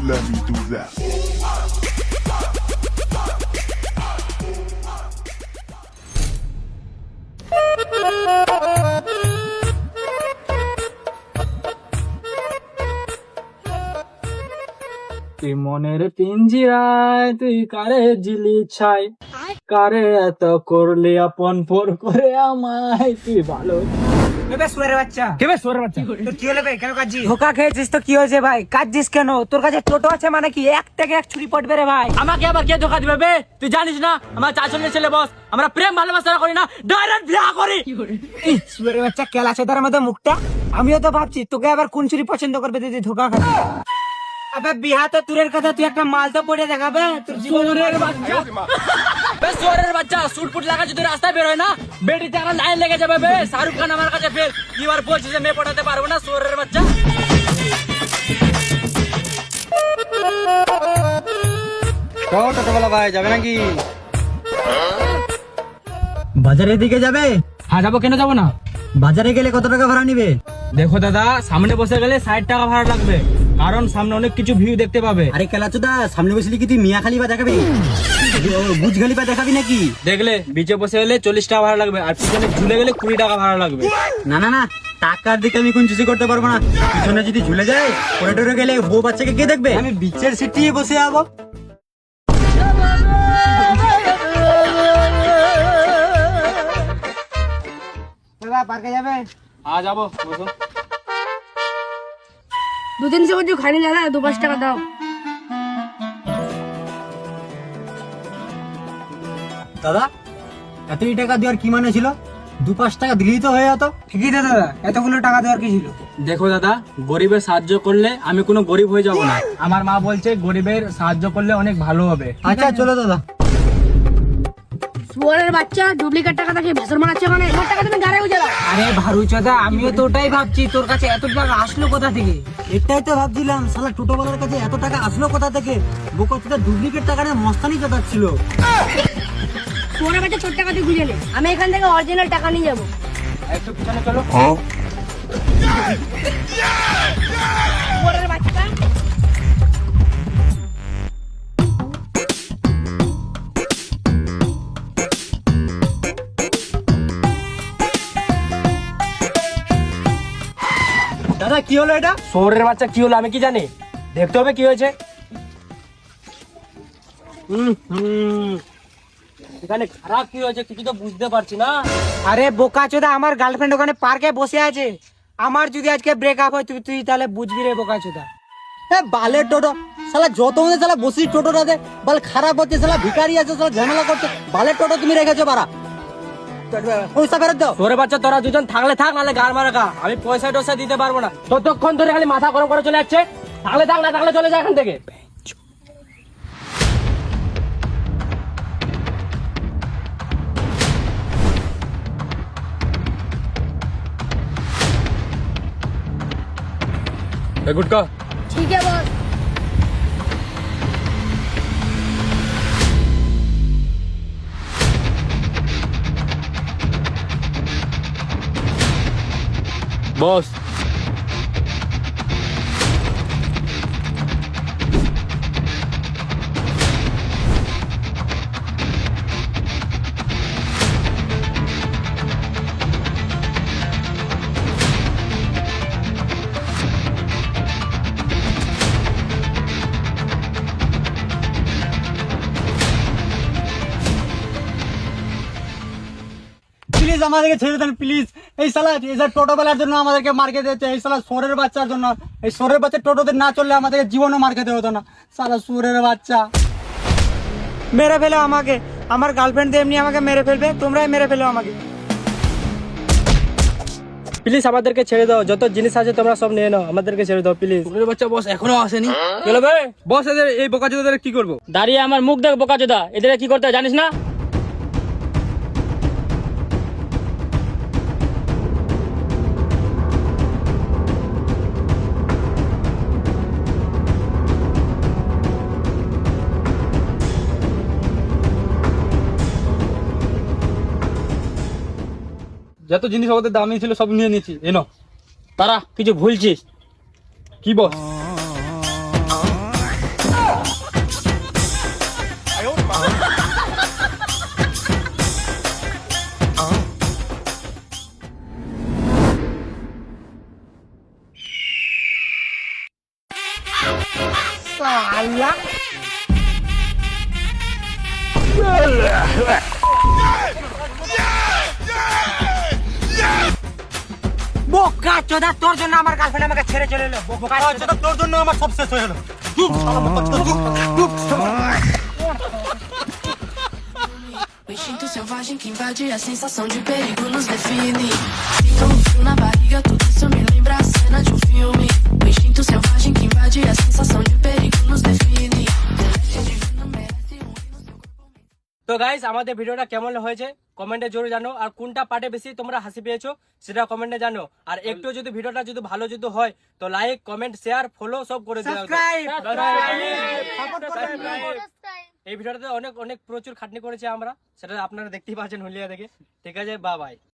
let me do that. তুই মনের পিঞ্জিরায় তুই কারে জিলি ছাই, কারে এত করলি আপন পর করে আমায়, তুই ভালো ধোকা খেয়েছিস তো কি হয়েছে ভাই? কাঁদছিস কেন? তোর কাছে টোটো আছে মানে কি এক থেকে এক ছুরি পড়বে রে ভাই। আমাকে আবার কে ধোকা দিবে বে? তুই জানিস না আমার চাচলের ছেলে বস, আমরা প্রেম ভালোবাসা করি না, ডাইরেক্ট বিয়া করি। সুরের বাচ্চা কেলা সেটার মধ্যে মুখটা। আমিও তো ভাবছি তোকে আবার কোন ছুরি পছন্দ করবে তুই ধোকা খাবি। আবে বিহা তো দূরের কথা, তুই একটা মাল তো পড়ে দেখাবে তোর চোরের বাচ্চা, বে চোরের বাচ্চা, সুট ফুট লাগা যদি রাস্তায় বের হয় না, বেডিতে আমার লাইন লেগে যাবে বে। শাহরুখ খান আমার কাছে ফের এবার বলছে যে মেয়ে পটাতে পারবো না, চোরের বাচ্চা। টোটোবেলা ভাই যাবে নাকি? বাজারের দিকে যাবে? হ্যাঁ যাবো, কেন যাবো না? বাজারে গেলে কত টাকা ভাড়া নিবে? দেখো দাদা, সামনে বসে গেলে 60 টাকা ভাড়া লাগবে, কারণ সামনে অনেক কিছু ভিউ দেখতে পাবে। আরে কেলাচোদা, সামনে বসলি কি তুই মিয়া খালিফা দেখাবি? বুজ খালিফা দেখাবি নাকি? দেখলে বিচে বসে গেলে 40 টাকা ভাড়া লাগবে, আর পিছনে ঝুলে গেলে 20 টাকা ভাড়া লাগবে। না না না, টাকার দিকে আমি কোন চুষি করতে পারবো না। পিছনে যদি ঝুলে যায় করিডোরে গেলে বউ বাচ্চাকে কে দেখবে? আমি বিচের সিটি বসে যাবো। পার্কে যাবে? হ্যাঁ যাবো, বসো। 2-3 সেকেন্ড খাইনি দাদা, 2-5 টাকা দাও। দাদা এতই টাকা দেওয়ার কি মানে ছিল? 2-5 টাকা দিলেই তো হয়ে যেত। ঠিকই তো দাদা, এতগুলো টাকা দেওয়ার কি ছিল? দেখো দাদা, গরিবের সাহায্য করলে আমি কোনো গরিব হয়ে যাব না। আমার মা বলছে গরিবের সাহায্য করলে অনেক ভালো হবে। আচ্ছা চলো দাদা। সুয়ারের বাচ্চা ডুপ্লিকেট টাকা দেখে ভেসর মারাচ্ছে, মানে আমার টাকা তুমি গাড়ি উজালা। আরে ভারুচোদা, আমিও তো ওটাই ভাবছি, তোর কাছে এত টাকা আসলো কোথা থেকে? এটাই তো ভাবছিলাম, শালা টোটোওয়ালার কাছে এত টাকা আসলো কোথা থেকে? বোকাচোদা ডুপ্লিকেট টাকা নিয়ে মস্তানি চাটাচ্ছিল। সুয়ারের বাচ্চা ছোট টাকা দিয়ে গুজে নে, আমি এখান থেকে অরিজিনাল টাকা নিয়ে যাবো। একটু পিছনে চলো। সুয়ারের বাচ্চা দাদা কি হলো এটা? শহরের বাচ্চা কি হলো আমি কি জানি, দেখতে হবে কি হয়েছে। এখানে খারাপ কি হয়েছে কিছু তো বুঝতে পারছি না। আরে বোকাচোদা, আমার গার্লফ্রেন্ড ওখানে পার্কে বসে আছে। আমার যদি আজকে ব্রেকআপ হয় তুই তুই তাহলে বুঝবি রে বোকাচোদা। বালের টোটো শালা, যত মনে শালা বসি টোটোটাতে বাল খারাপ হচ্ছে, শালা ভিখারি আছে, শালা ঝামেলা করছে। বালের টোটো তুমি রেখেছো বাড়া, পয়সা ফেরত দাও। শহরের বাচ্চা তোরা দুজন থাকলে থাক, নাহলে গার মারা খা। আমি পয়সা টয়সা দিতে পারবো না, ততক্ষণ ধরে খালি মাথা গরম করে চলে যাচ্ছে। থাকলে থাক, না থাকলে চলে যায় এখান থেকে। गुटका ठीक है बॉस। बॉस প্লিজ আমাদেরকে ছেড়ে দেন প্লিজ। এই শালা টোটোবেলার জন্য আমাদেরকে মার খেতে হচ্ছে, এই শালা সোরের বাচ্চার জন্য। এই সোরের বাচ্চা টোটোতে না চললে আমাদেরকে জীবনও মার খেতে হতো না। শালা সোরের বাচ্চা মেরে ফেলো আমাকে। আমার গার্লফ্রেন্ড এমনি আমাকে মেরে ফেলবে, তোমরাই মেরে ফেলো আমাকে। প্লিজ আমাদেরকে ছেড়ে দাও, যত জিনিস আছে তোমরা সব নিয়ে নাও, আমাদেরকে ছেড়ে দাও প্লিজ। শহরের বাচ্চা বস এখনো আসেনি। চলো ভাই বস, এদের এই বোকাচোদাদের কি করবো? দাঁড়িয়ে আমার মুখ দেখ বোকাচোদা, এদের কি করতে হয় জানিস না? যত জিনিস আমাদের দামি ছিল সব নিয়ে নিয়েছি, এনো। তারা কিছু ভুলছিস কি বস? সালা বোকা চোদা, তোর জন্য আমার গার্লফ্রেন্ড আমাকে ছেড়ে চলে এলো। বোকা চোদা, তোর জন্য আমার সব শেষ হয়ে গেল। O instinto selvagem que invade a sensação de perigo nos define. Sinto um frio na barriga, tudo isso me lembra a cena de um filme. O instinto selvagem que invade a sensação de perigo nos define. Celeste divino merece um hino, seu corpo me... তো guys, আমাদের ভিডিওটা কেমন হয়েছে কমেন্টে জোরে জানো, আর কোনটা পার্টে বেশি তোমরা হাসি পেয়েছো সেটা কমেন্টে জানো। আর একটু যদি ভিডিওটা যদি ভালো যদি হয় তো লাইক কমেন্ট শেয়ার ফলো সব করে দিও। এই ভিডিওটাতে অনেক অনেক প্রচুর খাটনি করেছি আমরা, সেটা আপনারা দেখতেই পাচ্ছেন হুলিয়া দেখে। ঠিক আছে, বাই বাই।